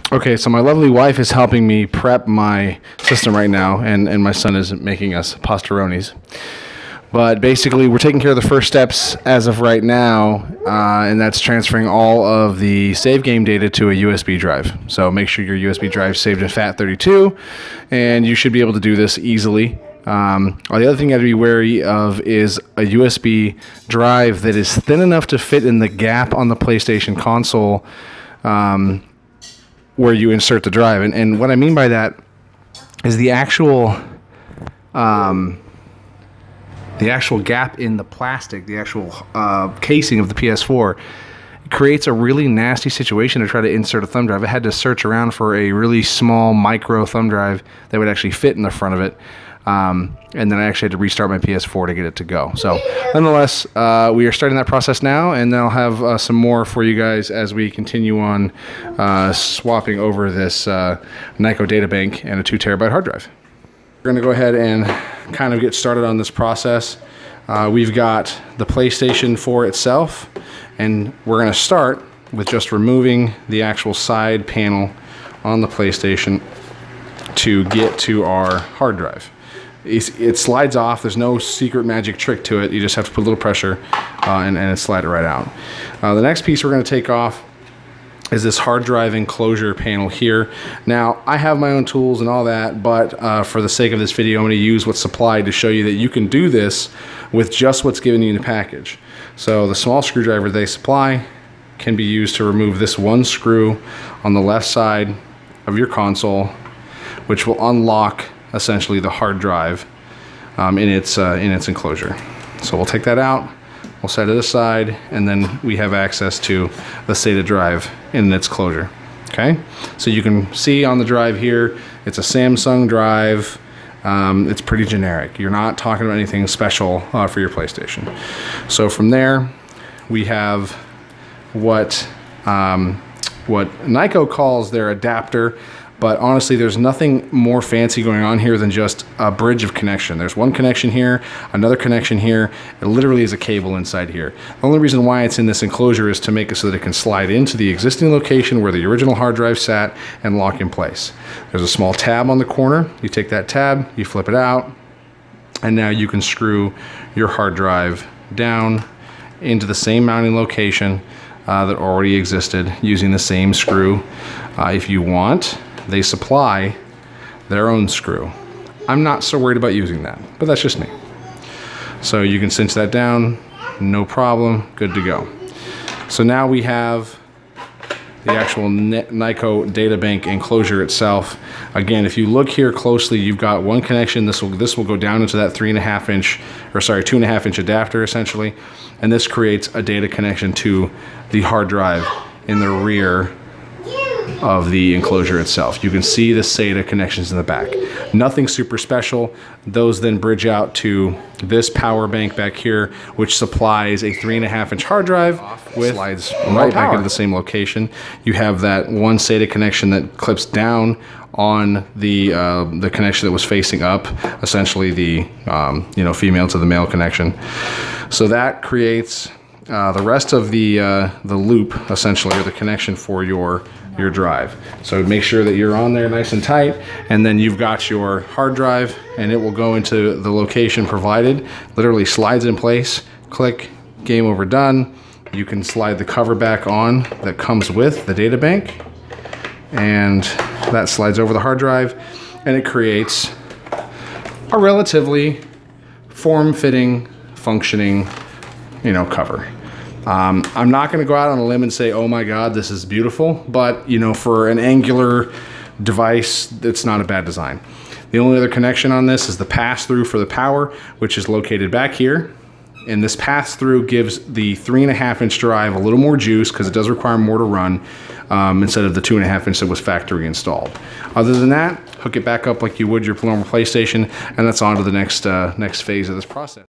Okay, so my lovely wife is helping me prep my system right now, and my son is making us pastaronis. But basically, we're taking care of the first steps as of right now, and that's transferring all of the save game data to a USB drive. So make sure your USB drive is saved in FAT32, and you should be able to do this easily. The other thing you have to be wary of is a USB drive that is thin enough to fit in the gap on the PlayStation console where you insert the drive. And what I mean by that is the actual gap in the plastic, the actual casing of the PS4, creates a really nasty situation to try to insert a thumb drive. I had to search around for a really small micro thumb drive that would actually fit in the front of it. And then I actually had to restart my PS4 to get it to go. So nonetheless, we are starting that process now, and then I'll have some more for you guys as we continue on swapping over this Nyko Databank and a 2 terabyte hard drive. We're going to go ahead and kind of get started on this process. We've got the PlayStation 4 itself, and we're going to start with just removing the actual side panel on the PlayStation to get to our hard drive. It slides off. There's no secret magic trick to it. You just have to put a little pressure and it slide it right out. The next piece we're going to take off is this hard drive enclosure panel here. Now, I have my own tools and all that, but for the sake of this video, I'm going to use what's supplied to show you that you can do this with just what's given you in the package. So the small screwdriver they supply can be used to remove this one screw on the left side of your console, which will unlock essentially the hard drive in its enclosure. So we'll take that out, we'll set it aside, and then we have access to the SATA drive in its closure. Okay, so you can see on the drive here, it's a Samsung drive. It's pretty generic. You're not talking about anything special for your PlayStation. So from there, we have what Nyko calls their adapter. But honestly, there's nothing more fancy going on here than just a bridge of connection. There's one connection here, another connection here. It literally is a cable inside here. The only reason why it's in this enclosure is to make it so that it can slide into the existing location where the original hard drive sat and lock in place. There's a small tab on the corner. You take that tab, you flip it out, and now you can screw your hard drive down into the same mounting location that already existed using the same screw. If you want, they supply their own screw. I'm not so worried about using that, but that's just me. So you can cinch that down, no problem, good to go. So now we have the actual Nyko Databank enclosure itself. Again, if you look here closely, you've got one connection. This will go down into that 2.5 inch adapter essentially, and this creates a data connection to the hard drive in the rear of the enclosure itself. You can see the SATA connections in the back. Nothing super special. Those then bridge out to this power bank back here, which supplies a 3.5 inch hard drive with slides right back into the same location. You have that one SATA connection that clips down on the connection that was facing up, essentially the female to the male connection. So that creates the rest of the loop, essentially, or the connection for your drive. So make sure that you're on there nice and tight, and then you've got your hard drive, and it will go into the location provided. Literally slides in place, click, game over, done. You can slide the cover back on that comes with the data bank, and that slides over the hard drive, and it creates a relatively form-fitting, functioning, cover. I'm not going to go out on a limb and say, oh my God, this is beautiful, but for an angular device, it's not a bad design. The only other connection on this is the pass-through for the power, which is located back here. And this pass-through gives the 3.5 inch drive a little more juice because it does require more to run instead of the 2.5 inch that was factory installed. Other than that, hook it back up like you would your normal PlayStation, and that's on to the next phase of this process.